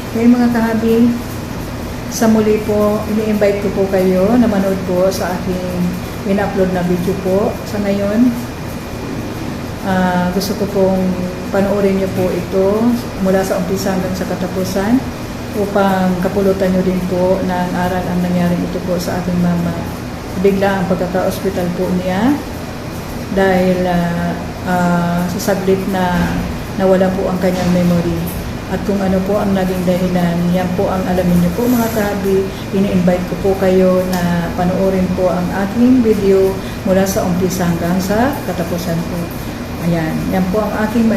Okay mga kahabi, sa muli po, ini-invite ko po kayo na manood po sa aking in-upload na video po. Sa ngayon, gusto ko pong panoorin niyo po ito mula sa umpisa hanggang sa katapusan upang kapulutan niyo din po ng aral ang nangyaring ito po sa aking mama. Bigla ang pagkaka-hospital po niya dahil sa saglit na nawala po ang kanyang memory. At kung ano po ang naging dahilan, yan po ang alamin niyo po mga kahabi. Ini-invite ko po kayo na panoorin po ang aking video mula sa umpisa hanggang sa katapusan po. Ayan, yan po ang aking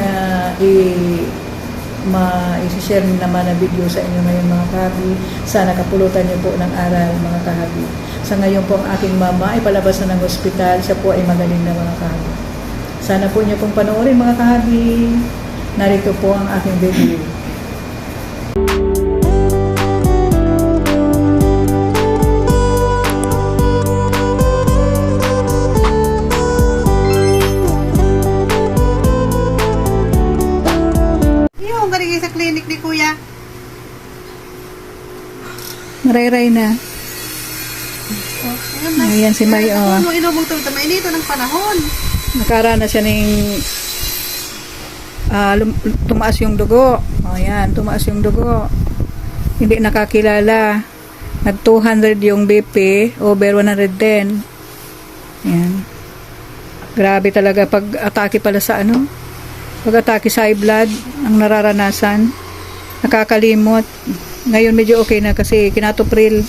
i-share naman na video sa inyo ngayon mga kahabi. Sana kapulutan niyo po ng aral mga kahabi. Sa ngayon po ang aking mama ay palabas na ng ospital. Siya po ay magaling na mga kahabi. Sana po niyo pong panoorin mga kahabi. Narito po ang aking video. Sa clinic ni Kuya. Maray-ray na. Ayan si May. Ano inubog ito? Mainito ng panahon. Nakaranas siya ng tumaas yung dugo. Ayan, tumaas yung dugo. Hindi nakakilala. Nag 200 yung BP, over 110. Ayan. Grabe talaga pag atake pala sa pag-atake sa high blood ang nararanasan. Nakakalimot. Ngayon medyo okay na kasi kinatopril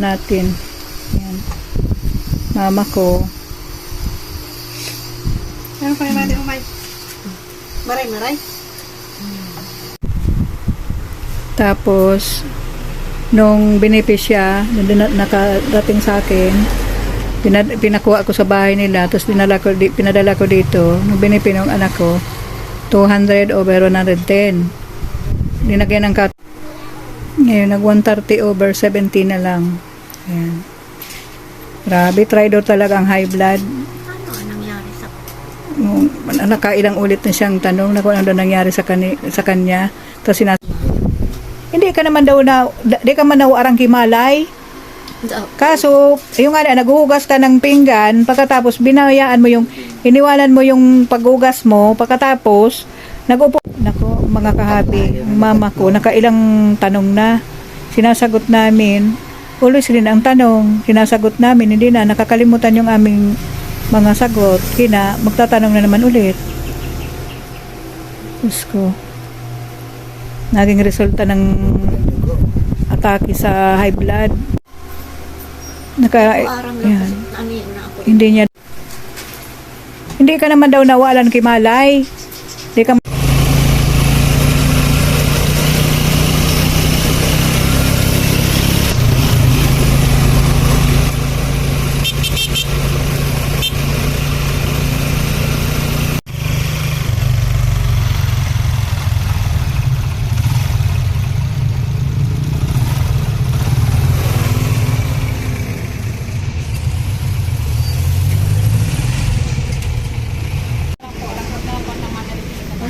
natin. Yan. Mama ko. Ano pa yung mali umay? Maray. Tapos nung binipi siya, nakarating sa akin, pinakuha ko sa bahay nila, tapos pinadala ko dito. Nung binipi ng anak ko, 200 over 110. Dinagyan ng cut. Ngayon, nag 130 over 70 na lang. Ayan. Grabe, tridor talaga ang high blood. Ano nangyari sa Nakailang ulit na siyang tanong na kung ano nangyari sa kanya. Tapos hindi ka naman daw di ka man daw arang kimalay. Kaso, yung naghuhugas ka ng pinggan, pagkatapos iniwanan mo yung paghugas mo, pagkatapos, nagupo. Nako, mga kahabi, ang mama ko, nakailang tanong na, sinasagot namin, always rin ang tanong, sinasagot namin, hindi na, nakakalimutan yung aming mga sagot, magtatanong na naman ulit. Diyos ko, naging resulta ng atake sa high blood. Yan. Hindi ka naman daw nawalan kay Malay. Hindi ka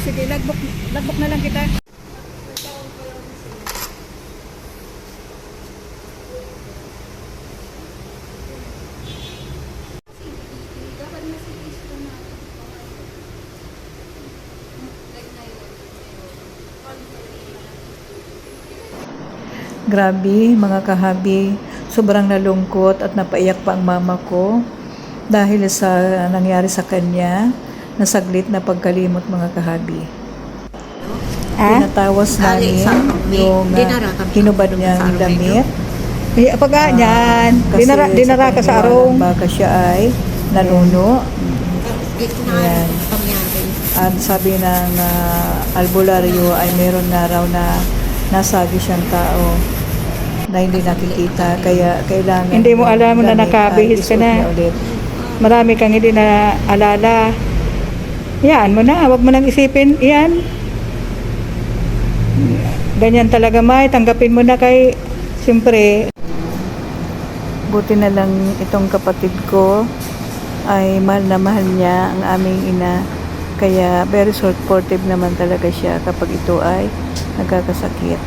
sige, lagbok na lang kita. Grabe, mga kahabi, sobrang nalungkot at napaiyak pa ang mama ko dahil sa nangyari sa kanya. Nasaglit na pagkalimot mga kahabi. Pinatawas namin yung hinubad niyang damit. Dinara ka sa arong. Baka siya ay nanuno. Ayan. At sabi ng albularyo ay meron na raw na nasagi siyang tao na hindi nakikita. Kaya kailangan hindi mo alam na nakabihis ka na. Marami kang hindi na alala. Yan mo na, wag mo nang isipin. Yan. Ganyan talaga, May. Tanggapin mo na kay, siyempre, buti na lang itong kapatid ko ay mahal na mahal niya ang aming ina. Kaya very supportive naman talaga siya kapag ito ay nagkakasakit.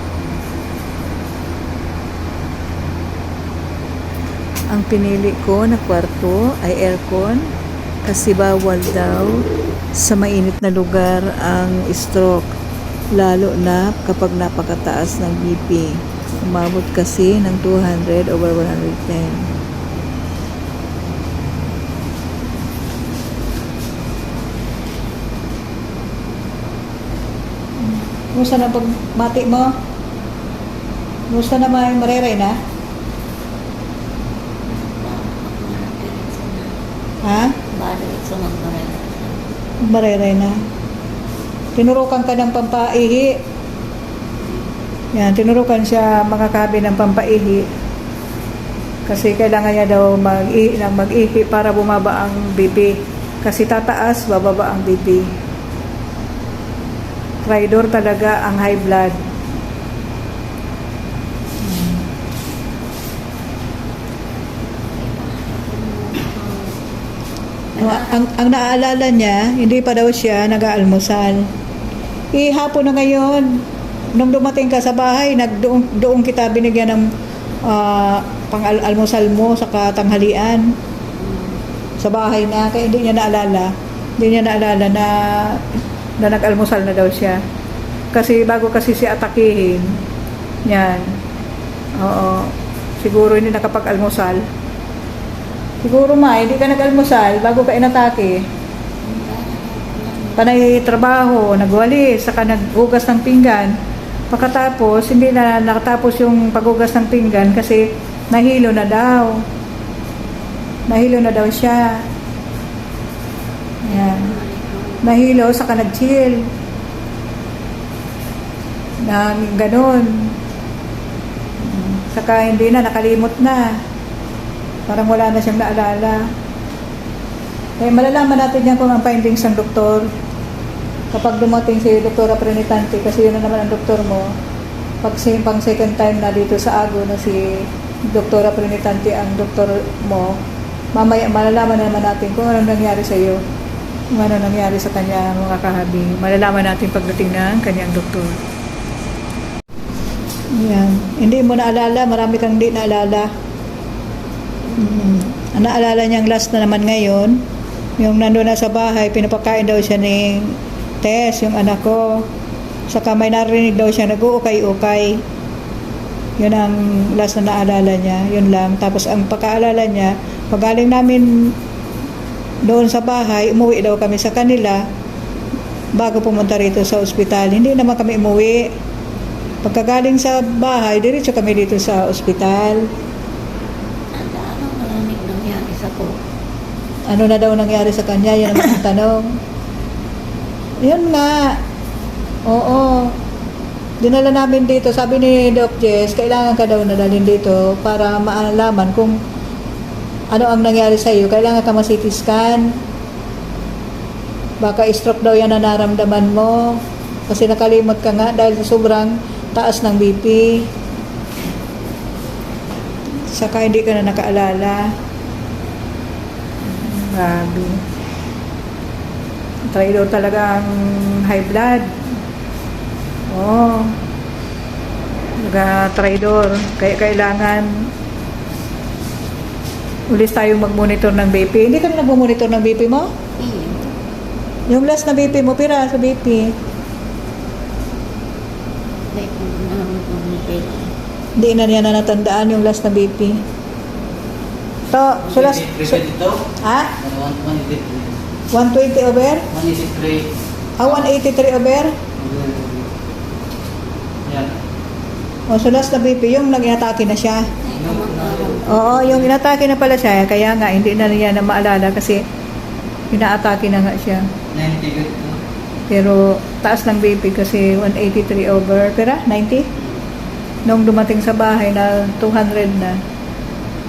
Ang pinili ko na kwarto ay aircon kasi bawal daw sa mainit na lugar ang stroke, lalo na kapag napakataas ng BP. Umabot kasi ng 200/110. Kumusta na pagbati mo? Kumusta na may mareray na? Ha? Mareray na. Tinurukan ka ng pampaihi. Yan, tinurukan siya mga kabi ng pampaihi. Kasi kailangan niya daw mag-ihi para bumaba ang BP. Kasi tataas, bababa ang BP. Traidor talaga ang high blood. Ang naaalala niya, hindi pa daw siya nag-aalmusal. Hapon na ngayon, nung dumating ka sa bahay, doon kita binigyan ng pang-almusal mo sa katanghalian. Sa bahay na, kaya hindi niya naalala. Hindi niya naalala na nag-almusal na daw siya. Kasi bago kasi siya atakihin, yan. Oo. Siguro hindi nakapag-almusal. Siguro hindi ka nag-almusal bago ka inatake. Panay trabaho, nagwalis, saka naghugas ng pinggan. Pagkatapos, hindi na nakatapos yung paghugas ng pinggan kasi nahilo na daw. Nahilo na daw siya. Yan. Nahilo, saka nag-chill. Nang ganun. Saka hindi na, nakalimot na. Parang wala na siyang naalala. Eh, malalaman natin yan kung ang findings ng doktor. Kapag dumating si Doktora Prenitante, kasi yun na naman ang doktor mo, pang second time na dito sa Ago na si Doktora Prenitante ang doktor mo, mamaya malalaman naman natin kung anong nangyari sa iyo, kung ano nangyari sa kanya mga kahabi. Malalaman natin pagdating ng kanyang doktor. Yan. Hindi mo naalala, marami kang hindi naalala. Ang naalala niyang last na naman ngayon, yung nandun na sa bahay, pinapakain daw siya ni Tess, yung anak ko. Saka may narinig daw siya nag-uukay-ukay. Yun ang last na naalala niya, yun lang. Tapos ang pagkaalala niya, pagaling namin doon sa bahay, umuwi daw kami sa kanila bago pumunta rito sa ospital. Hindi naman kami umuwi. Pagkagaling sa bahay, diretso kami dito sa ospital. Ano na daw nangyari sa kanya? Yan ang mga tanong. Yun nga. Oo. Dinala namin dito. Sabi ni Doc Jess, kailangan ka daw nadalhin dito para maalaman kung ano ang nangyari sa iyo. Kailangan ka ma-CT scan. Baka stroke daw yan na naramdaman mo. Kasi nakalimot ka nga dahil sa sobrang taas ng BP. Saka hindi ka na nakaalala. Grabe. Traidor talaga ang high blood. Oh. Traidor. Kaya kailangan ulis tayong mag-monitor ng BP. Hindi ka na nag-monitor ng BP mo? Yung last na BP mo, pira sa BP. Hindi na niya na natandaan yung last na BP. So last... Ha? 120 over? 183. 183 over? Yan. So last na BP, yung nag-inatake na siya. Oo, yung inatake na pala siya, kaya nga hindi na niya na maalala kasi inaatake na nga siya. 90 good. Pero taas ng BP kasi 183 over, pera? 90? Nung dumating sa bahay na 200 na.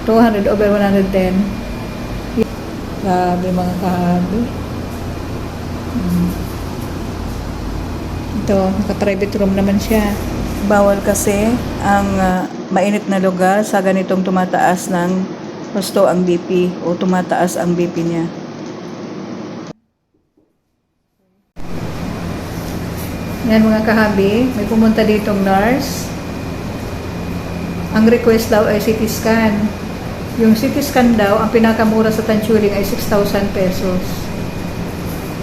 200 over 110. Grabe mga kahabi. Ito, naka-private room naman siya. Bawal kasi ang mainit na lugar sa ganitong tumataas ng husto ang BP o tumataas ang BP niya. Yan mga kahabi, may pumunta ditong nurse. Ang request daw ay CT scan. Yung CT scan daw, ang pinakamura sa Tanchuling ay 6,000 pesos.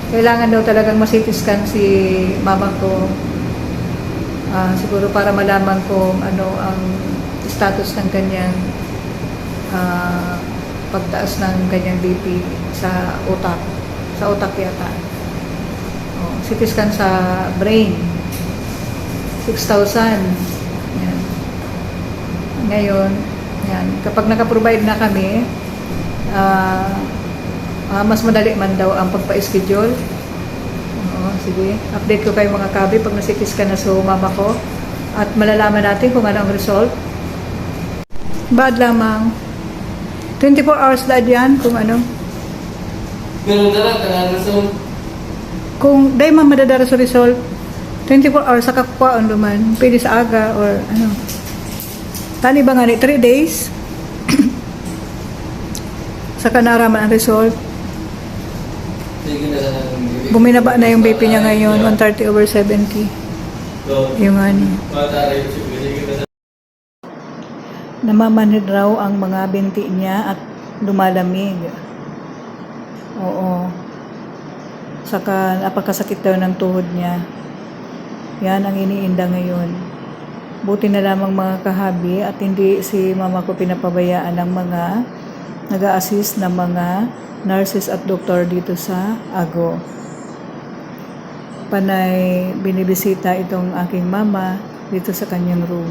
Kailangan daw talagang ma-CT scan si mama ko. Siguro para malaman kung ano ang status ng kanyang pagtaas ng kanyang BP sa utak. Sa utak yata. CT scan sa brain. 6,000. Yan. Ngayon, yan. Kapag nakaprovide na kami, mas madali man daw ang pagpa-schedule. Sige. Update ko kayo mga kabi pag na-CT scan na sa mama ko. At malalaman natin kung ano ang result. Bad lamang. 24 hours dad yan kung ano. Meron ka lang, kailangan sa Kung dahil madadara sa result, 24 hours sa kakuhaan duman. Pwede sa aga or ano. Tani ba nga ni 3 days? Sa kanaraman ang result. sige na lang. Buminaba na yung BP niya ngayon, 130/70. Yung ano. Namamanhid raw ang mga binti niya at lumalamig. Oo. Saka napakasakit daw ng tuhod niya. Yan ang iniinda ngayon. Buti na lamang mga kahabi at hindi si mama ko pinapabayaan ng mga nag-a-assist na mga nurses at doktor dito sa Ago. Panay binibisita itong aking mama dito sa kanyang room.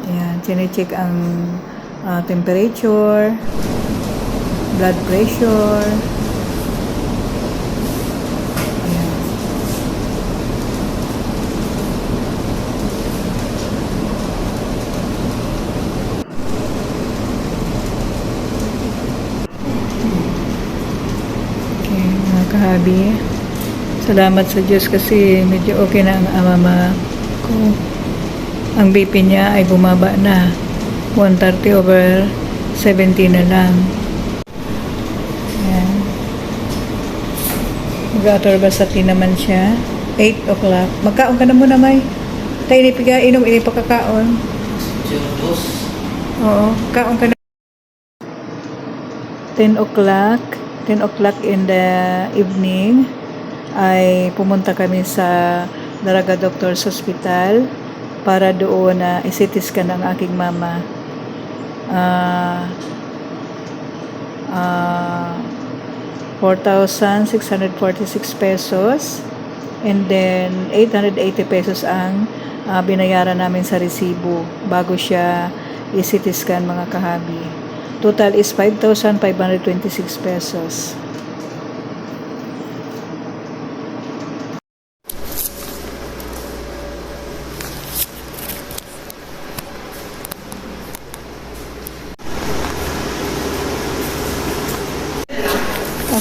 Ayan, chinecheck ang temperature, blood pressure. Ayan. Okay, mga kahabi. Salamat sa Diyos kasi medyo okay na ang mama ko. Ang BP niya ay bumaba na. 130/70 na lang. Ayan. Mag-atorbasati naman siya. 8 o'clock. Magkaon ka na muna, May. Tayo inipiga, inom, inipakakaon. Oo, kaon ka na. 10 o'clock. 10 o'clock in the evening ay pumunta kami sa Daraga Doctors Hospital para doon na i-CT scan ang aking mama. 4,646 pesos and then 880 pesos ang binayaran namin sa resibo bago siya i-CT scan mga kahabi. Total is 5,526 pesos.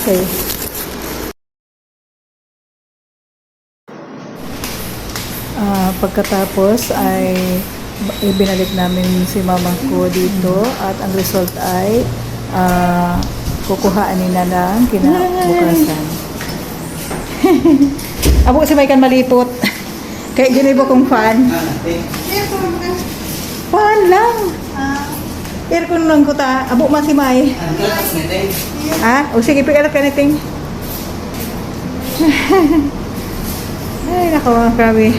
Okay. Pagkatapos ay ibinalik namin si mama ko dito at ang result ay kukuhaanin na lang kinabukasan. Abo si Maikan malipot. Kaya ginibo kong fan. Fan lang. Aircon lang ko ta. Abo man si May. O sige, pigalat ka natin. Ay, nako mga kabi.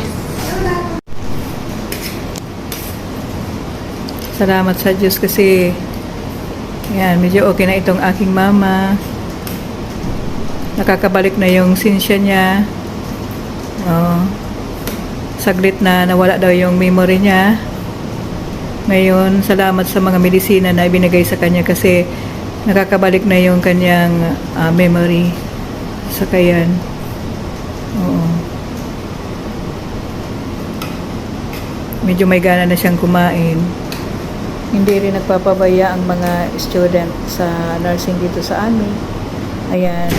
Salamat sa Diyos kasi yan, medyo okay na itong aking mama. Nakakabalik na yung sinsya niya. Saglit na nawala daw yung memory niya. Ngayon, salamat sa mga medisina na ibinigay sa kanya kasi nakakabalik na yung kanyang memory sa kayan. Oo. Medyo may gana na siyang kumain. Hindi rin nagpapabaya ang mga student sa nursing dito sa amin. Ayan.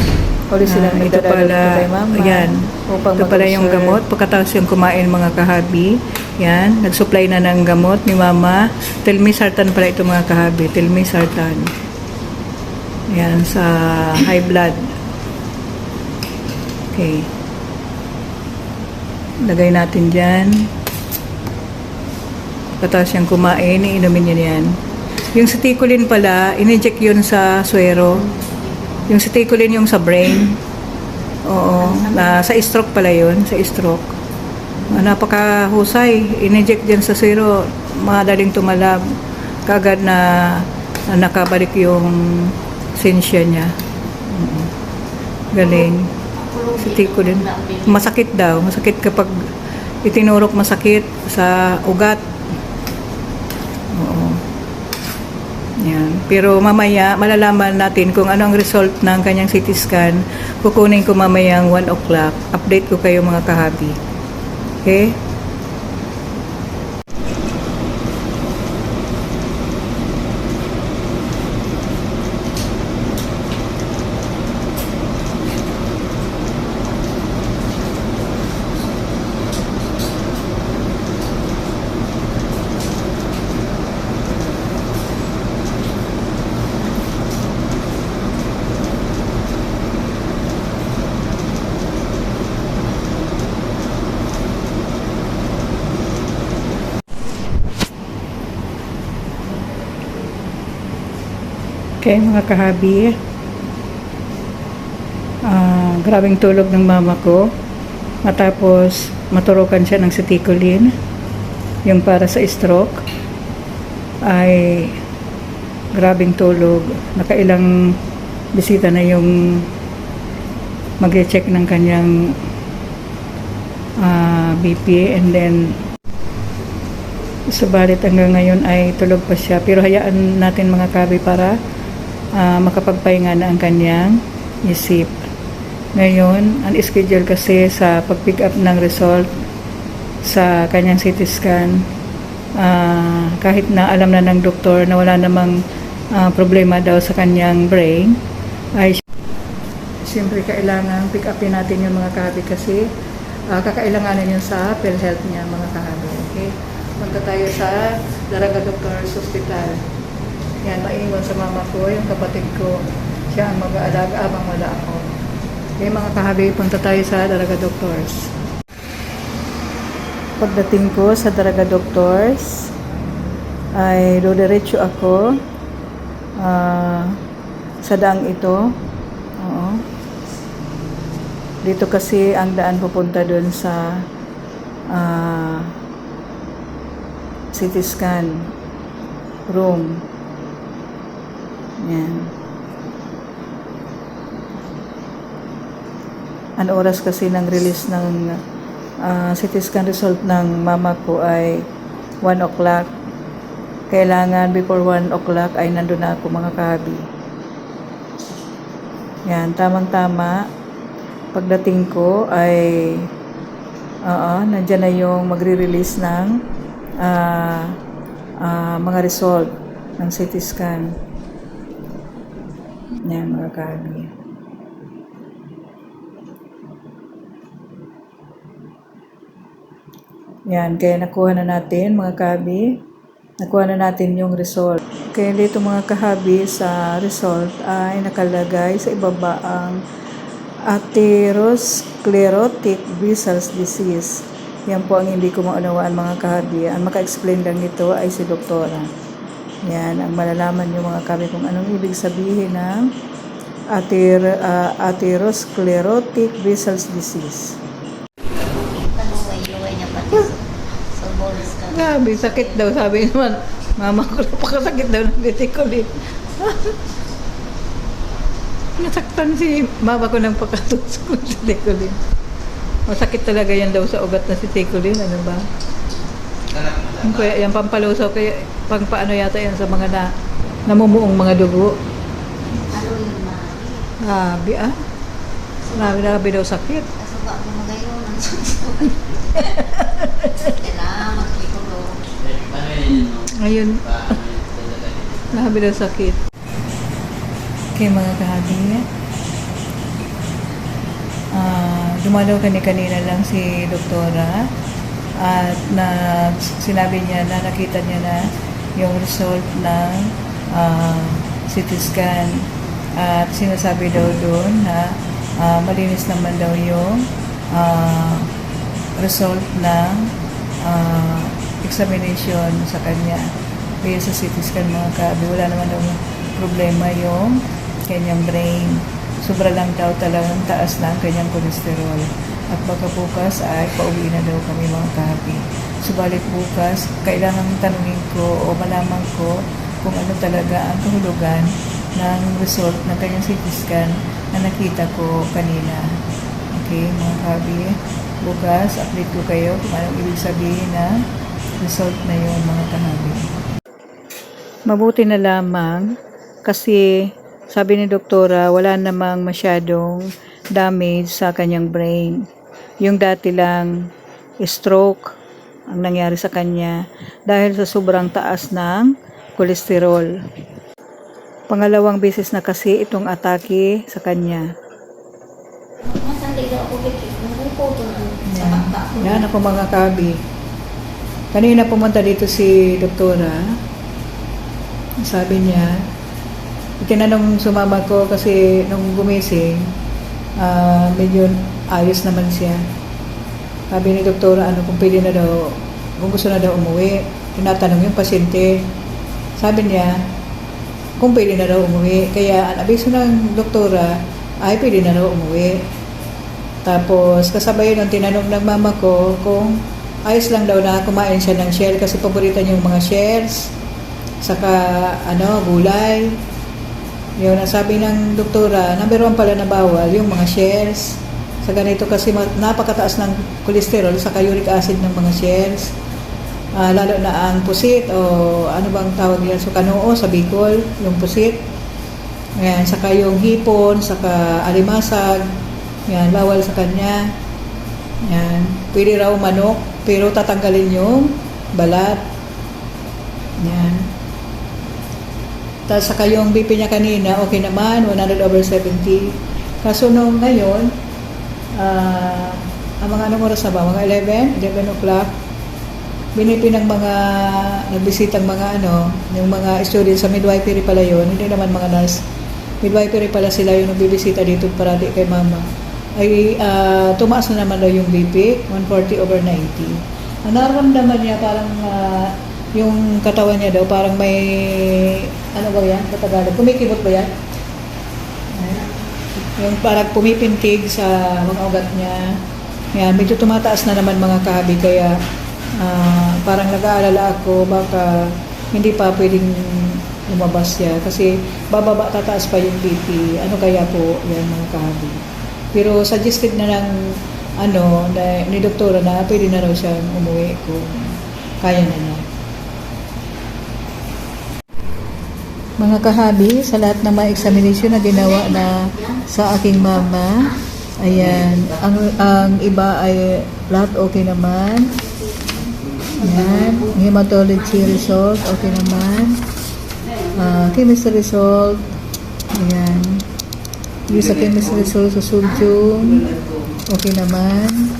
Uli silang ito pala, kay mama. ayan. Ito pala yung gamot. Pagkatapos yung kumain mga kahabi. Yan. Nag-supply na ng gamot ni mama. Telmisartan pala ito mga kahabi. Telmisartan. Yan. Sa high blood. Okay. Lagay natin dyan. Pagkatapos siyang kumain, iinumin niya yan. Yung ceticolin pala, inject yun sa suero. Yung ceticolin yung sa brain. Oo, sa stroke pala yun, sa stroke. Napakahusay, inject dyan sa suero, madaling tumalab. Kagad na nakabalik yung sensya niya. Galing. Ceticolin. Masakit daw, masakit kapag itinurok, masakit sa ugat. Oo. Yan. Pero mamaya, malalaman natin kung ano ang result ng kanyang CT scan. Kukunin ko mamayang 1 o'clock. Update ko kayo mga kahabi. Okay? Okay, mga kahabi. Grabing tulog ng mama ko. Matapos maturukan siya ng ceticolin, yung para sa stroke, ay grabing tulog. Nakailang bisita na yung mag-check ng kanyang BP, and then subalit hanggang ngayon ay tulog pa siya. Pero hayaan natin mga kahabi para makapagpahinga na ang kanyang isip. Ngayon, ang schedule kasi sa pag-pick up ng result sa kanyang CT scan, kahit na alam na ng doktor na wala namang problema daw sa kanyang brain, ay siyempre kailangan pick upin natin yung mga kahabi kasi kakailanganin yun sa PhilHealth niya mga kahabi. Okay? Punta tayo sa Daraga Doctors Hospital. Yan, maiwan sa mama ko, yung kapatid ko. Siya ang mag-aalaga abang wala ako. Okay, mga kahabi, punta tayo sa Daraga Doctors. Pagdating ko sa Daraga Doctors, ay dodiretso ako sa daang ito. Oo. Dito kasi ang daan pupunta doon sa CT scan room. Yan. Ang oras kasi ng release ng CT scan result ng mama ko ay 1 o'clock. Kailangan before 1 o'clock ay nandun na ako mga kahabi. Yan, tamang-tama. Pagdating ko ay nandyan na yung magre-release ng mga result ng CT scan. Yan mga kahabi. Yan, kaya nakuha na natin mga kahabi. Nakuha na natin yung result. Kaya dito mga kahabi sa result ay nakalagay sa ibaba ang atherosclerotic vessels disease. Yan po ang hindi ko maunawaan mga kahabi. Ang maka-explain lang nito ay si doktora. Yan, ang malalaman nyo mga kahabi kung anong ibig sabihin ng atherosclerotic vessels disease. Grabe, sakit daw. Sabi naman, mama ko napakasakit daw ng ceticolin. Nasaktan si mama ko ng pagkatusok ng ceticolin. Masakit talaga yan daw sa ugat na ceticolin. Ano ba? Kaya yan pampalusaw, kaya pang paano yata yan sa mga namumuong mga dugo. Grabe Grabe daw sakit. Ayun. Grabe daw sakit. Okay mga kahabi. Dumalaw kanina lang si doktora at sinabi niya na nakita niya na yung result ng CT scan at sinasabi daw doon na malinis naman daw yung result ng examination sa kanya. Kaya sa CT scan mga kabi, wala naman daw problema yung kanyang brain. Sobra lang daw talagang taas na ang kanyang cholesterol. At baka bukas ay pauwi na daw kami mga kabi. Subalit bukas, kailangan tanungin ko o malaman ko kung ano talaga ang kahulugan ng result ng kanyang CT scan na nakita ko kanina. Okay, mga kabi, bukas update ko kayo kung anong ibig sabihin na result na yun mga kahabi. Mabuti na lamang kasi sabi ni doktora wala namang masyadong damage sa kanyang brain. Yung dati lang stroke ang nangyari sa kanya dahil sa sobrang taas ng kolesterol. Pangalawang beses na kasi itong atake sa kanya. Yan ako mga kabi. Kanina pumunta dito si doktora. Sabi niya, itinanong sumama ko kasi nung gumising, medyo ayos naman siya. Sabi ni doktora, kung pwede na daw, kung gusto na daw umuwi. Tinatanong yung pasyente. Sabi niya, kung pwede na daw umuwi. Kaya ang abiso ng doktora, ay pwede na daw umuwi. Tapos kasabay nun, tinanong ng mama ko kung ayos lang daw na kumain siya ng shell kasi paborito niya yung mga shells. Saka gulay. Yun, ang sabi ng doktora, number 1 pala na bawal yung mga shells. Sa ganito kasi napakataas ng cholesterol saka uric acid ng mga shells. Lalo na ang pusit o ano bang tawag nila sa Kanoo, sa Bicol, yung pusit. Ayan, saka yung hipon, saka alimasag. Yan, bawal sa kanya. Yan, pwede raw manok, pero tatanggalin yung balat. Yan. Tapos saka yung BP niya kanina, okay naman, 100/70. Kaso nung ngayon, ang mga anong oras na ba? Mga 11 o'clock, binipi ng mga nagbisitang mga yung mga students sa midwifery pala yun, hindi naman mga nurse. Midwifery pala sila yung nagbibisita dito parati kay mama. Ay tumaas na naman daw yung BP, 140/90. Ang nararamdaman niya parang yung katawan niya daw parang may ano ba yan? Sa Tagalog, kumikibot ba yan? Yung parang pumipintig sa mga ugat niya. Yan, medyo tumataas na naman mga kahabi kaya parang nag-aalala ako baka hindi pa pwedeng lumabas siya kasi bababa tataas pa yung BP. Ano kaya po yan mga kahabi? Pero suggested na lang ni doktora na pwede na raw siyang umuwi kung kaya na niya. Mga kahabi, sa lahat ng mga examination na ginawa na sa aking mama, ayan, ang iba ay lahat okay naman. Ayan, hematology result, okay naman. Chemistry result, ayan. Yung sa chemistry result sa sodium, okay naman.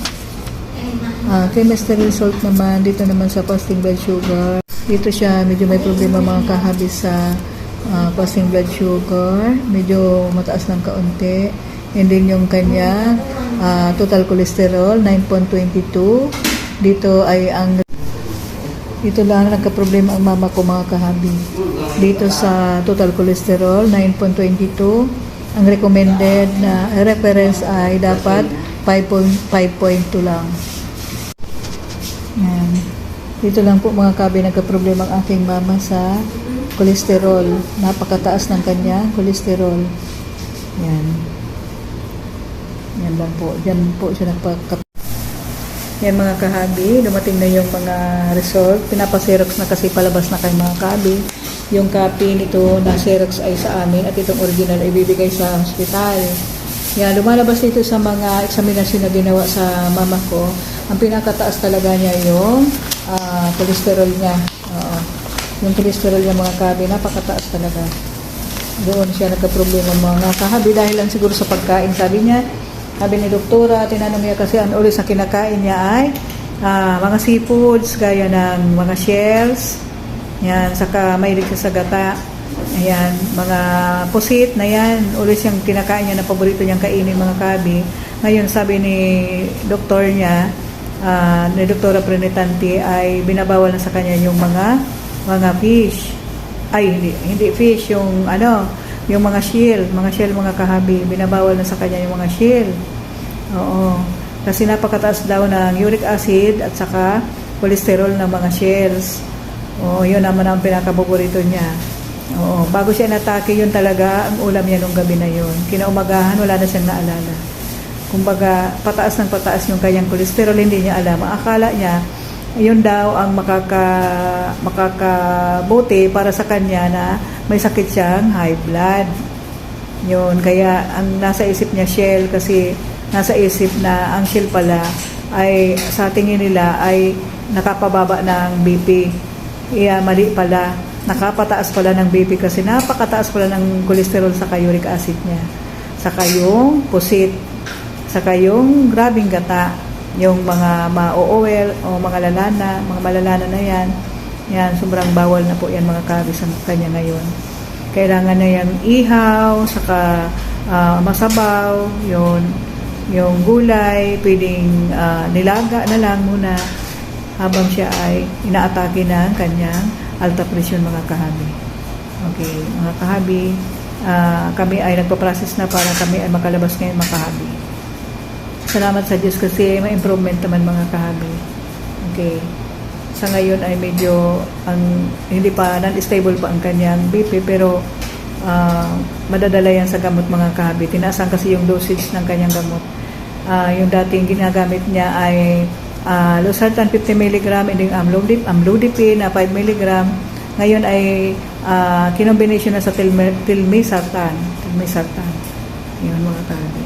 Chemistry result naman, dito naman sa fasting blood sugar. Dito siya, medyo may problema mga kahabi sa fasting blood sugar, medyo mataas ng kaunti. And then yung kanya total cholesterol 9.22. Dito lang nagka-problema ang mama ko mga kahabi. Dito sa total cholesterol 9.22. Ang recommended na reference ay dapat 5.2 lang. Yan. Dito lang po mga kahabi nagka-problema ang aking mama sa cholesterol. Napakataas ng kanya cholesterol. Yan. Yan lang po. Diyan po siya nagpaka. Yan mga kahabi. Dumating na yung mga result. Pinapa-xerox na kasi palabas na kay mga kahabi. Yung copy nito na xerox ay sa amin at itong original ay bibigay sa hospital. Yan. Lumalabas dito sa mga examinasyon na ginawa sa mama ko. Ang pinakataas talaga niya yung cholesterol niya. Yung cholesterol niya mga kahabi, napakataas talaga. Doon siya nagka-problema mga kahabi dahil lang siguro sa pagkain. Sabi ni doktora, tinanong niya kasi ang ulit sa kinakain niya ay mga seafoods, gaya ng mga shells, yan, saka mahilig siya sa gata, ayan, mga pusit na yan, ulit siyang kinakain niya na paborito niyang kainin mga kahabi. Ngayon sabi ni doktor niya, ni Dr. Prenitante ay binabawal na sa kanya yung mga fish. Ay, hindi fish, yung yung mga shell, mga kahabi, binabawal na sa kanya yung mga shell. Oo. Kasi napakataas daw ng uric acid at saka cholesterol ng mga shells. Oo, yun naman ang pinakapaborito niya. Oo, bago siya natake, yun talaga ang ulam niya nung gabi na yun. Kinaumagahan, wala na siyang naalala. Kumbaga, pataas ng pataas yung kanyang cholesterol, hindi niya alam. Ang akala niya, yun daw ang makakabuti para sa kanya na may sakit siyang high blood. Yun, kaya ang nasa isip niya shell, kasi nasa isip na ang shell pala ay sa tingin nila ay nakapababa ng BP. Iya, mali pala. Nakapataas pala ng BP kasi napakataas pala ng cholesterol sa uric acid niya. Saka yung pusit, saka yung grabing gata, yung mga ma-OOL o mga malalana na yan, sobrang bawal na po yan mga kahabi sa kanya ngayon. Kailangan na yan ihaw, saka masabaw, yung gulay, pwedeng nilaga na lang muna habang siya ay inaatake ng kanyang alta presyon mga kahabi. Okay, mga kahabi, kami ay nagpa-process na para kami ay makalabas ngayon mga kahabi. Salamat sa Diyos kasi may improvement naman mga kahabi. Okay. Sa ngayon ay medyo hindi pa non-stable pa ang kanyang BP, pero madadala yan sa gamot mga kahabi. Tinaasan kasi yung dosage ng kanyang gamot. Yung dating ginagamit niya ay losartan 50 mg and yung amlodipine na 5 mg. Ngayon ay kinombination na sa tilmisartan. Yun mga kahabi.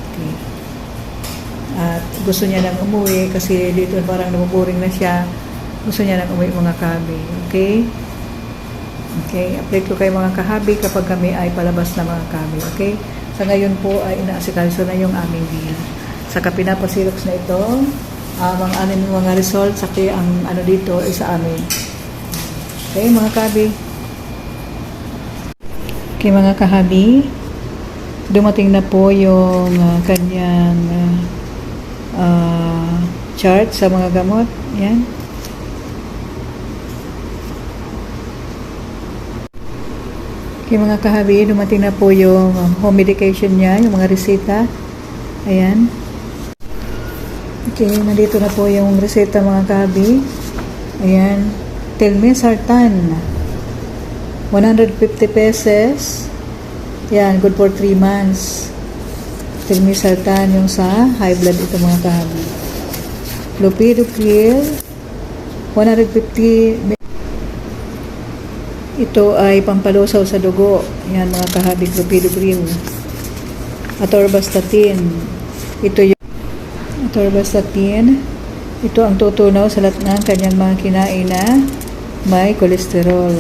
Okay. At gusto niya nang umuwi kasi dito parang nabuboring na siya. Gusto niya nang umuwi mga kahabi. Okay? Okay, update ko kayo mga kahabi kapag kami ay palabas na mga kahabi. Okay? Sa ngayon po ay inaasikaso na yung aming bill. Saka pinapasirox na ito, mga results, saka ang dito ay sa amin. Okay, mga kahabi. Okay, mga kahabi. Dumating na po yung kanyang chart sa mga gamot. Yan. Okay, mga kahabi, dumating na po yung home medication niya, yung mga reseta. Ayan. Okay, nandito na po yung reseta mga kahabi. Ayan. Telmisartan. 150 pesos. Yan, good for 3 months. Telmisartan yung sa high blood ito mga kahabi. Clopidogrel 150. Ito ay pampalusaw sa dugo. Yan mga kahabi, clopidogrel. Atorvastatin. Ito yung atorvastatin. Ito ang tutunaw sa lahat ng kanyang mga kinain na may cholesterol.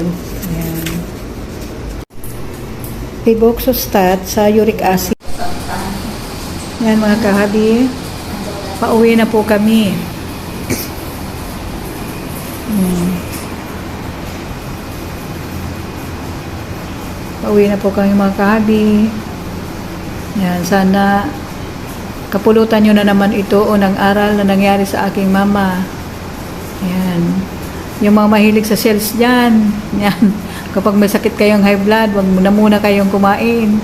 Yan. Febuxostat sa uric acid. Yan mga kahabi. Pauwi na po kami. Pauwi na po kami mga kahabi. Yan, sana kapulutan nyo na naman ito o ng aral na nangyari sa aking mama. Yan. Yung mga mahilig sa shells dyan. Yan. Kapag may sakit kayong high blood, wag muna kayong kumain.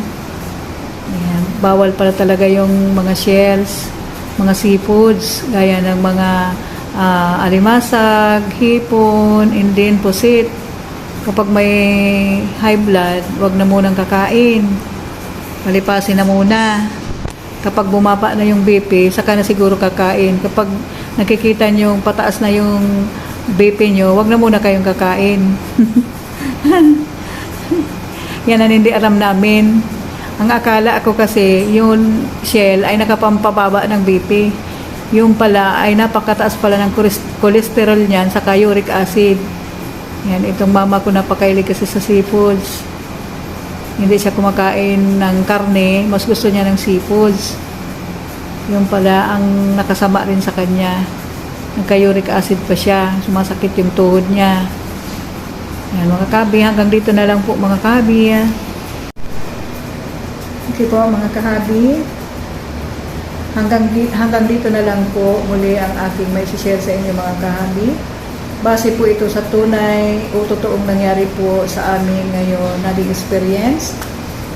Yan. Bawal pala talaga yung mga shells, mga seafoods, gaya ng mga alimasag, hipon, and then pusit. Kapag may high blood, wag na munang kakain. Palipasin na muna. Kapag bumaba na yung BP, saka na siguro kakain. Kapag nakikita nyo pataas na yung BP nyo, wag na muna kayong kakain. Yan ang hindi alam namin. Ang akala ako kasi, yung shell ay nakapampababa ng BP. Yung pala ay napakataas pala ng cholesterol niyan sa uric acid. Yan, itong mama ko napakailig kasi sa seafoods. Hindi siya kumakain ng karne, mas gusto niya ng seafoods. Yung pala ang nakasama rin sa kanya. Nagka-uric acid pa siya, sumasakit yung tuhod niya. Yan mga kahabi, hanggang dito na lang po mga kahabi. Okay po mga kahabi. hanggang dito na lang po muli ang aking may share sa inyo mga kahabi. Base po ito sa tunay o totoong nangyari po sa amin ngayon naging experience.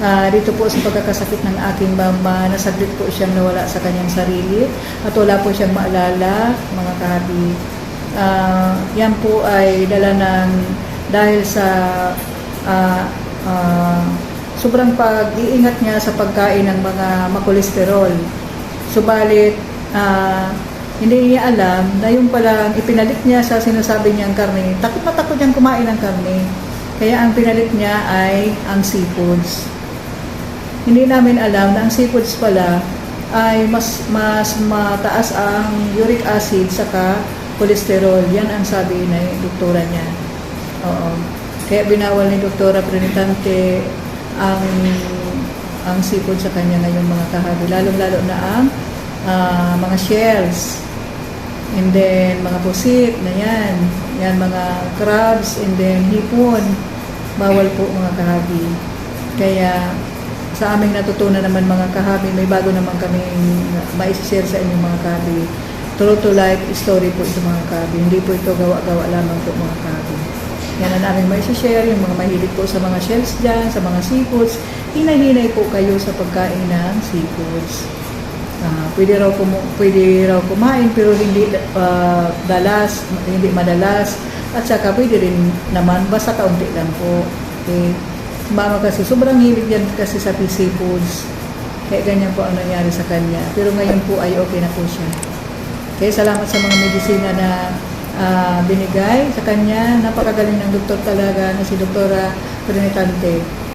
Dito po sa pagkakasakit ng aking mama, nasaglit po siyang nawala sa kanyang sarili at wala po siyang maalala mga kahabi. Yan po ay dahil sa sobrang pag-iingat niya sa pagkain ng mga makolesterol. Subalit, hindi niya alam na yung palang ipinalit niya sa sinasabi niyang karne. Takot na takot niyang kumain ng karne. Kaya ang pinalit niya ay ang seafoods. Hindi namin alam na ang seafoods pala ay mas mataas ang uric acid saka cholesterol. Yan ang sabi ng doktora niya. Oo. Kaya binawal ni Doktora Trinitante ang seafood sa kanya ngayon mga kahabi. Lalong-lalo na ang mga shells. And then, mga pusit na yan. Yan, mga crabs. And then, hipon. Bawal po mga kahabi. Kaya, sa aming natutunan naman mga kahabi, may bago naman kami ma-share sa inyo mga kahabi. True to life story po ito mga kahabi. Hindi po ito gawa-gawa lamang po mga kahabi. Yan ang aming ma-share. Yung mga mahilig po sa mga shells dyan, sa mga seafoods. Hinay-hinay po kayo sa pagkain ng seafoods. Pwede raw kumain pero hindi hindi madalas at saka pwede rin naman basta kaunti lang po. Okay. Mama kasi sobrang hilig yan kasi sa seafoods. Kaya ganyan po ang nangyari sa kanya. Pero ngayon po ay okay na po siya. Kaya salamat sa mga medisina na binigay sa kanya. Napakagaling ng doktor talaga na si Doktora Trinitante.